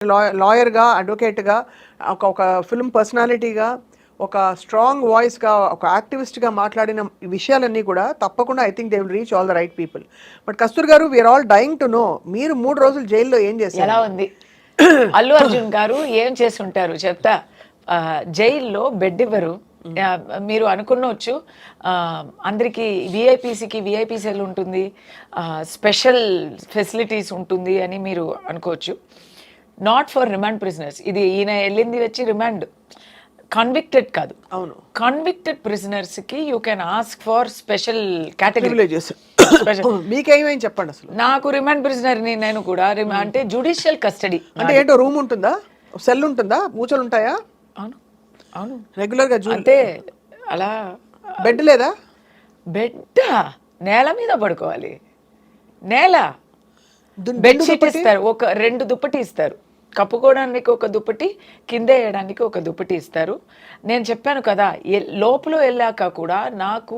లాయర్గా, అడ్వకేట్గా, ఒక ఫిల్మ్ పర్సనాలిటీగా, ఒక స్ట్రాంగ్ వాయిస్గా, ఒక యాక్టివిస్ట్గా మాట్లాడిన విషయాలన్నీ కూడా తప్పకుండా I think they will reach all the right people. But Kasturi గారు, we are all dying to know, మీరు 3 రోజులు జైల్లో ఏం చేశారు? ఎలా ఉంది అల్లు అర్జున్ గారు ఏం చేస్తుంటారు చెప్తా. జైల్లో బెడ్ ఇవ్వరు. మీరు అనుకున్నవచ్చు అందరికి విఐపి సెల్ ఉంటుంది, స్పెషల్ ఫెసిలిటీస్ ఉంటుంది అని మీరు అనుకోవచ్చు. Not for remand prisoners. ఇది ఈయన వెళ్ళింది వచ్చి రిమాండ్, కన్విక్టెడ్ కాదు. అవును, కన్విక్టెడ్ ప్రిజనర్స్ కి you can ask for special category. మీకేమైంది చెప్పండి అసలు. నాకు రిమాండ్ ప్రిజనర్ ని, నేను కూడా అంటే జ్యుడిషియల్ కస్టడీ. అంటే ఏంటో రూమ్ ఉంటుందా, సెల్ ఉంటుందా, మూచలు ఉంటాయా? అవును అవును, రెగ్యులర్ గా అంటే అలా. బెడ్ లేదా? బెడ్ నేల మీద పడుకోవాలి. నేల బెడ్షీట్ ఇస్తారు, ఒక 2 దుప్పటి ఇస్తారు, కప్పుకోవడానికి ఒక దుప్పటి, కింద వేయడానికి ఒక దుప్పటి ఇస్తారు. నేను చెప్పాను కదా, లోపల వెళ్ళాక కూడా నాకు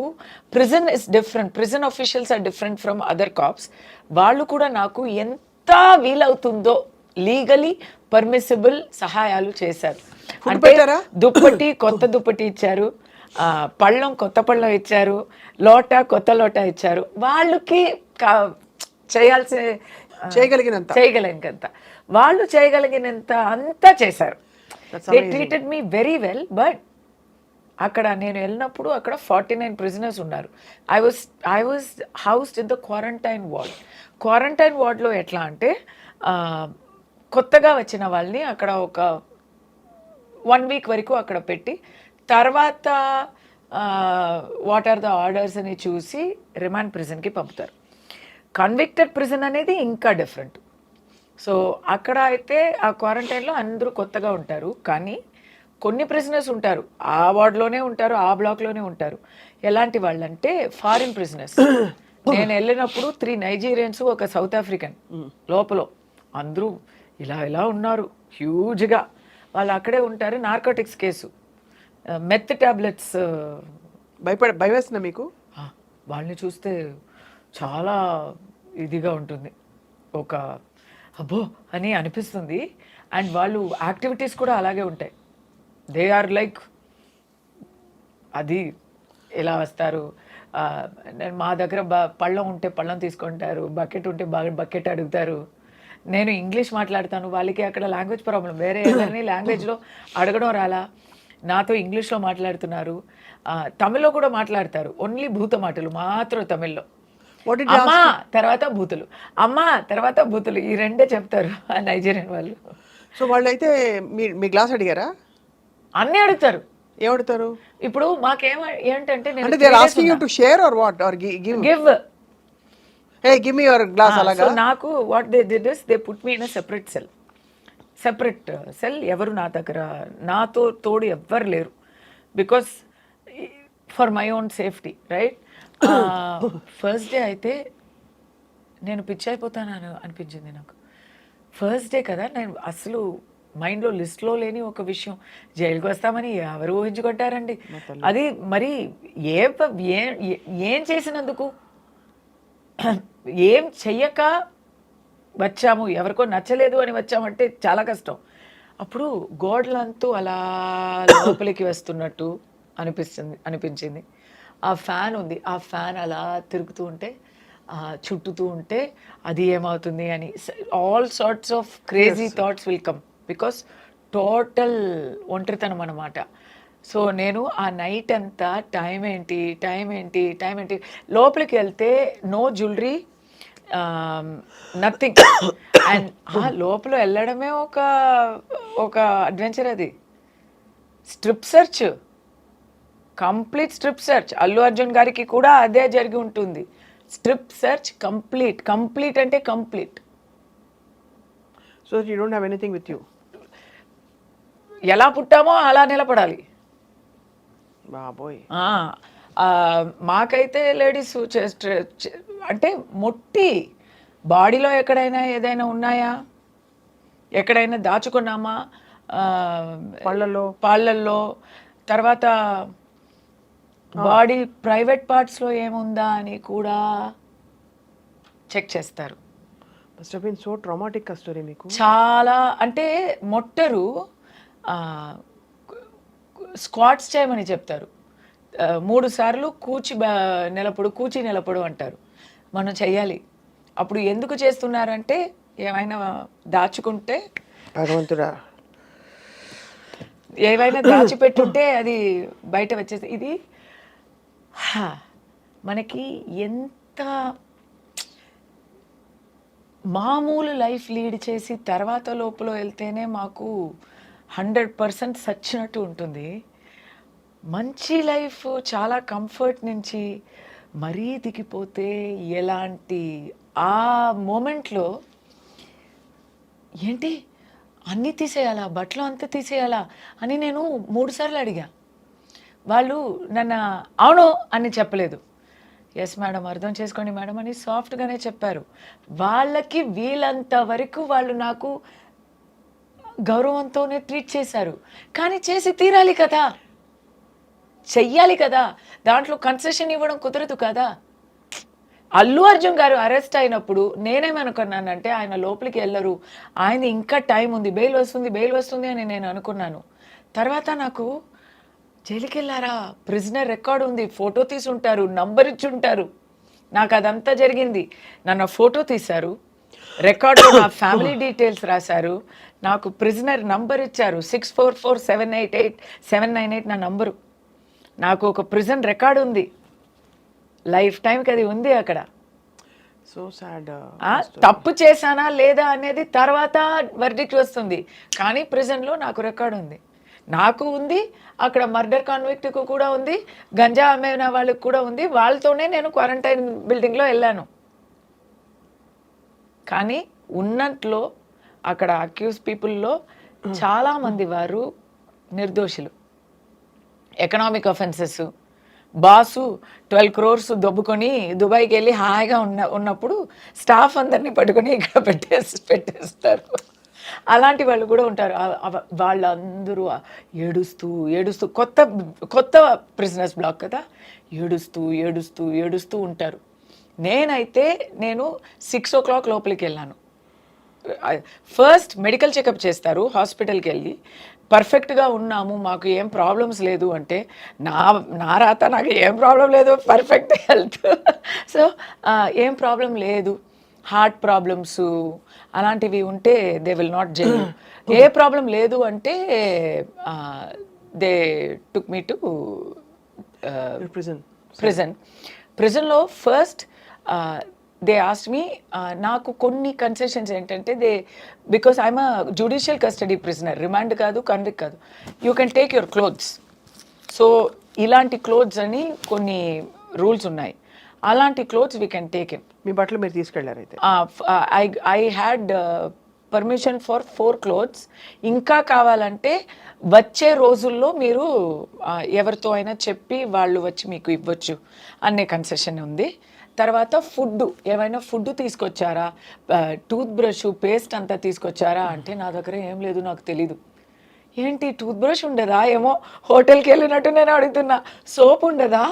prison is different, prison officials are different from other cops. వాళ్ళు కూడా నాకు ఎంత వీలవుతుందో లీగలీ పర్మిసిబుల్ సహాయాలు చేశారు. అంటే దుప్పటి, కొత్త దుప్పటి ఇచ్చారు, పళ్ళం కొత్త పళ్ళం ఇచ్చారు, కొత్త లోట ఇచ్చారు. వాళ్ళకి చేయగలిగినంత వాళ్ళు చేయగలిగినంత అంతా చేశారు. They treated me very well. But అక్కడ నేను వెళ్ళినప్పుడు అక్కడ 49 prisoners ఉన్నారు. I was housed in the quarantine ward. Quarantine వార్డ్లో ఎట్లా అంటే కొత్తగా వచ్చిన వాళ్ళని అక్కడ ఒక 1 week వరకు అక్కడ పెట్టి, తర్వాత వాట్ ఆర్ ద ఆర్డర్స్ అని చూసి రిమాండ్ ప్రిజన్కి పంపుతారు. కన్విక్టెడ్ ప్రిజన్ అనేది ఇంకా డిఫరెంట్. సో అక్కడ అయితే ఆ క్వారంటైన్లో అందరూ కొత్తగా ఉంటారు, కానీ కొన్ని ప్రిజనర్స్ ఉంటారు ఆ వార్డ్లోనే ఉంటారు, ఆ బ్లాక్లోనే ఉంటారు. ఎలాంటి వాళ్ళు అంటే ఫారిన్ ప్రిజనర్స్. నేను వెళ్ళినప్పుడు 3 Nigerians, ఒక సౌత్ ఆఫ్రికన్ లోపల. అందరూ ఇలా ఉన్నారు హ్యూజ్గా. వాళ్ళు అక్కడే ఉంటారు. Narcotics case, meth tablets. భయం వేస్తుందా మీకు? వాళ్ళని చూస్తే చాలా ఇదిగా ఉంటుంది, ఒక అబ్బో అని అనిపిస్తుంది. అండ్ వాళ్ళు యాక్టివిటీస్ కూడా అలాగే ఉంటాయి. దే ఆర్ లైక్, అది ఎలా వస్తారు, మా దగ్గర పళ్ళం ఉంటే పళ్ళం తీసుకుంటారు, బకెట్ ఉంటే బకెట్ అడుగుతారు. నేను ఇంగ్లీష్ మాట్లాడతాను, వాళ్ళకి అక్కడ లాంగ్వేజ్ ప్రాబ్లం, వేరే ఎవరిని లాంగ్వేజ్లో అడగడం రాలా, నాతో ఇంగ్లీష్లో మాట్లాడుతున్నారు. తమిళ్లో కూడా మాట్లాడతారు, ఓన్లీ భూత మాటలు మాత్రం తమిళ్లో. అమ్మా తర్వాత బూతులు, అమ్మా తర్వాత బూతులు, ఈ 2 చెప్తారు ఆ నైజీరియన్ వాళ్ళు. సో వాళ్ళు అయితే మీ గ్లాస్ అడిగారా? అన్నీ అడుగుతారు. ఏమడుగుతారు? ఇప్పుడు మాకేం ఏంటంటే, నాకు what they did is they put me in a separate cell. ఎవరు నా దగ్గర, నాతో తోడు ఎవ్వరు లేరు, because for my own safety, right? First day అయితే నేను పిచ్చి అయిపోతాను అనిపించింది నాకు. ఫస్ట్ డే కదా, నేను అసలు మైండ్లో లిస్ట్లో లేని ఒక విషయం, జైలుకి వస్తామని ఎవరు ఊహించుకుంటారండి? అది మరి ఏం చేసినందుకు, ఏం చెయ్యక వచ్చాము, ఎవరికో నచ్చలేదు అని వచ్చామంటే చాలా కష్టం. అప్పుడు గోడలంతా అలా లోపలికి వస్తున్నట్టు అనిపించింది. ఆ ఫ్యాన్ ఉంది, ఆ ఫ్యాన్ అలా తిరుగుతూ ఉంటే, చుట్టుతూ ఉంటే అది ఏమవుతుంది అని all sorts of crazy thoughts will come, because total ఒంటరితనం అన్నమాట. సో నేను ఆ నైట్ అంతా టైం ఏంటి లోపలికి వెళ్తే నో జ్యువెలరీ, నథింగ్. అండ్ లోపల వెళ్ళడమే ఒక అడ్వెంచర్. అది strip search, complete strip search. Allu Arjun గారికి కూడా అదే జరిగి ఉంటుంది. స్ట్రిప్ సెర్చ్ కంప్లీట్ అంటే complete. So you don't have anything with you. ఎలా పుట్టామో అలా నిలబడాలి. బాబోయ్. మాకైతే లేడీస్ అంటే మొట్టి బాడీలో ఎక్కడైనా ఏదైనా ఉన్నాయా, ఎక్కడైనా దాచుకున్నామా, పాళ్ళల్లో, తర్వాత బాడీ ప్రైవేట్ పార్ట్స్లో ఏముందా అని కూడా చెక్ చేస్తారు. Must have been so traumatic Kasturi మీకు. చాలా అంటే మొట్టరు స్క్వాట్స్ చేయమని చెప్తారు. 3 సార్లు కూచి నిలపడు అంటారు. మనం చెయ్యాలి. అప్పుడు ఎందుకు చేస్తున్నారంటే ఏమైనా దాచుకుంటే, భగవంతుడా, ఏవైనా దాచిపెట్టుంటే అది బయట వచ్చేసి ఇది మనకి ఎంత మామూలు లైఫ్ లీడ్ చేసి తర్వాత లోపల వెళ్తేనే మాకు 100% సచ్చినట్టు ఉంటుంది. మంచి లైఫ్ చాలా కంఫర్ట్ నుంచి మరీ దిగిపోతే ఎలాంటి ఆ మూమెంట్లో ఏంటి అన్నీ తీసేయాలా, బట్టలు అంతా తీసేయాలా అని నేను 3 సార్లు అడిగా. వాళ్ళు నన్ను అవును అని చెప్పలేదు. ఎస్ మేడం, అర్థం చేసుకోండి మేడం అని సాఫ్ట్గానే చెప్పారు. వాళ్ళకి వీలంత వరకు వాళ్ళు నాకు గౌరవంతోనే ట్రీట్ చేశారు. కానీ చేసి తీరాలి కదా, చెయ్యాలి కదా, దాంట్లో కన్సెషన్ ఇవ్వడం కుదరదు కదా. అల్లు అర్జున్ గారు అరెస్ట్ అయినప్పుడు నేనేమనుకున్నానంటే ఆయన లోపలికి వెళ్ళరు, ఆయన ఇంకా టైం ఉంది, బెయిల్ వస్తుంది అని నేను అనుకున్నాను. తర్వాత నాకు జైలుకి వెళ్ళారా, ప్రిజనర్ రికార్డు ఉంది, ఫోటో తీసి ఉంటారు, నంబర్ ఇచ్చి ఉంటారు. నాకు అదంతా జరిగింది. నన్ను ఫోటో తీశారు, రికార్డులో నా ఫ్యామిలీ డీటెయిల్స్ రాశారు, నాకు ప్రిజనర్ నంబర్ ఇచ్చారు 644788 నా నంబరు. నాకు ఒక ప్రిజన్ రికార్డు ఉంది, లైఫ్ టైంకి అది ఉంది అక్కడ. So sad. తప్పు చేశానా లేదా అనేది తర్వాత వర్డిక్ట్ వస్తుంది, కానీ ప్రిజన్లో నాకు రికార్డు ఉంది, నాకు ఉంది. అక్కడ మర్డర్ కాన్విక్ట్కు కూడా ఉంది, గంజా అమ్మిన వాళ్ళకి కూడా ఉంది. వాళ్ళతోనే నేను క్వారంటైన్ బిల్డింగ్లో వెళ్ళాను. కానీ ఉన్నట్లో అక్కడ అక్యూజ్ పీపుల్లో చాలామంది వారు నిర్దోషులు. ఎకనామిక్ అఫెన్సెస్, బాసు 12 crores దొబ్బుకొని దుబాయ్కి వెళ్ళి హాయిగా ఉన్నప్పుడు స్టాఫ్ అందరినీ పట్టుకొని ఇక్కడ పెట్టేస్తారు. అలాంటి వాళ్ళు కూడా ఉంటారు. వాళ్ళందరూ ఏడుస్తూ కొత్త ప్రిజనర్స్ బ్లాక్ కదా, ఏడుస్తూ ఉంటారు. నేను 6 o'clock లోపలికి వెళ్ళాను. ఫస్ట్ మెడికల్ చెకప్ చేస్తారు హాస్పిటల్కి వెళ్ళి, పర్ఫెక్ట్గా ఉన్నాము, మాకు ఏం ప్రాబ్లమ్స్ లేదు అంటే నా రాత నాకు ఏం ప్రాబ్లం లేదు, పర్ఫెక్ట్ హెల్త్. సో ఏం ప్రాబ్లం లేదు, హార్ట్ ప్రాబ్లమ్స్ అలాంటివి ఉంటే దే విల్ నాట్ జైల్. ఏ ప్రాబ్లం లేదు అంటే దే టుక్ మీ టు ప్రిజన్లో ఫస్ట్ దే ఆస్క్డ్ మీ. నాకు కొన్ని కన్సెషన్స్ ఏంటంటే because I'm a judicial custody prisoner, remand కాదు, కన్విక్ట్ కాదు, you can take your clothes. So ఇలాంటి క్లోత్స్ అని కొన్ని రూల్స్ ఉన్నాయి, అలాంటి clothes we can take in. మీ బట్టలు మీరు తీసుకెళ్ళారు అయితే? I had permission for 4 clothes. ఇంకా కావాలంటే వచ్చే రోజుల్లో మీరు ఎవరితో అయినా చెప్పి వాళ్ళు వచ్చి మీకు ఇవ్వచ్చు అనే కన్సెషన్ ఉంది. తర్వాత ఏమైనా ఫుడ్ తీసుకొచ్చారా, టూత్ బ్రష్, పేస్ట్ అంతా తీసుకొచ్చారా అంటే నా దగ్గర ఏం లేదు, నాకు తెలీదు. ఏంటి టూత్ బ్రష్ ఉండదా, ఏమో హోటల్కి వెళ్ళినట్టు నేను అడుగుతున్నా. సోప్ ఉండదా,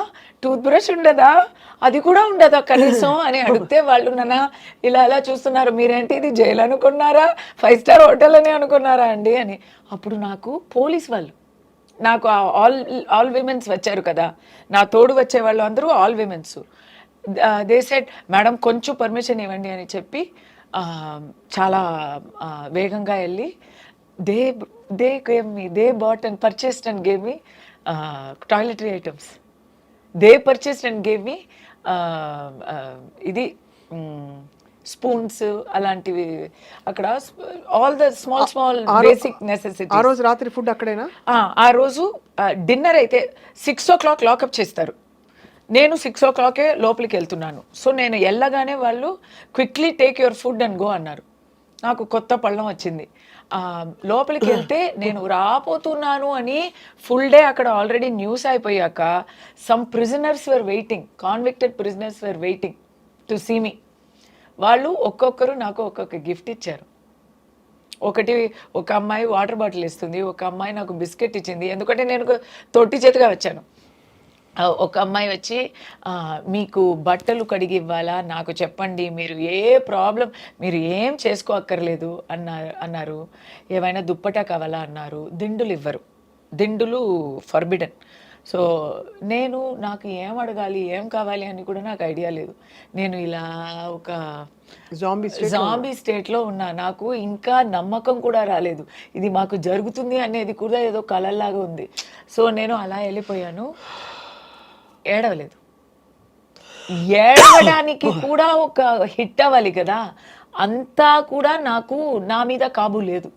టూత్ బ్రష్ ఉండదా, అది కూడా ఉండదా కనీసం అని అడిగితే వాళ్ళు నన్ను ఇలా చూస్తున్నారు, మీరేంటి ఇది జైలు అనుకున్నారా, 5 star హోటల్ అని అనుకున్నారా అండి అని. అప్పుడు నాకు పోలీస్ వాళ్ళు, నాకు ఆల్ విమెన్స్ వచ్చారు కదా, నా తోడు వచ్చే వాళ్ళు అందరూ all women's. They said madam కొంచెం పర్మిషన్ ఇవ్వండి అని చెప్పి చాలా వేగంగా వెళ్ళి they bought and purchased and gave me toiletry items. They purchased and gave me ఇది స్పూన్స్ అలాంటివి. అక్కడ all the small basic necessity. ఆ రోజు రాత్రి ఫుడ్ అక్కడేనా? ఆ రోజు డిన్నర్ అయితే 6 o'clock లాకప్ చేస్తారు. నేను 6 o'clock లోపలికి వెళ్తున్నాను. సో నేను వెళ్ళగానే వాళ్ళు quickly take your food and go అన్నారు. నాకు కొత్త పళ్ళం వచ్చింది. లోపలికి వెళ్తే నేను రాపోతున్నాను అని ఫుల్ డే అక్కడ ఆల్రెడీ న్యూస్ అయిపోయాక some prisoners were waiting, convicted prisoners were waiting to see me. వాళ్ళు ఒక్కొక్కరు నాకు ఒక్కొక్క గిఫ్ట్ ఇచ్చారు. ఒక అమ్మాయి వాటర్ బాటిల్ ఇస్తుంది, ఒక అమ్మాయి నాకు బిస్కెట్ ఇచ్చింది, ఎందుకంటే నేను తొట్టి చేతిగా వచ్చాను. ఒక అమ్మాయి వచ్చి మీకు బట్టలు కడిగి ఇవ్వాలా నాకు చెప్పండి, మీరు ఏ ప్రాబ్లం మీరు ఏం చేసుకోక్కర్లేదు అన్నారు. ఏమైనా దుప్పటా కావాలా అన్నారు. దిండులు ఇవ్వరు, దిండులు ఫర్బిడన్. సో నాకు ఏం అడగాలి ఏం కావాలి అని కూడా నాకు ఐడియా లేదు. నేను ఇలా ఒక జాంబీ స్టేట్లో ఉన్నా. నాకు ఇంకా నమ్మకం కూడా రాలేదు ఇది మాకు జరుగుతుంది అనేది, కూడా ఏదో కలల్లాగా ఉంది. సో నేను అలా వెళ్ళిపోయాను. ఏడవలేదు. ఏడవడానికి కూడా ఒక హిట్ అవ్వాలి కదా, అంతా కూడా నాకు నా మీద కాబు లేదు.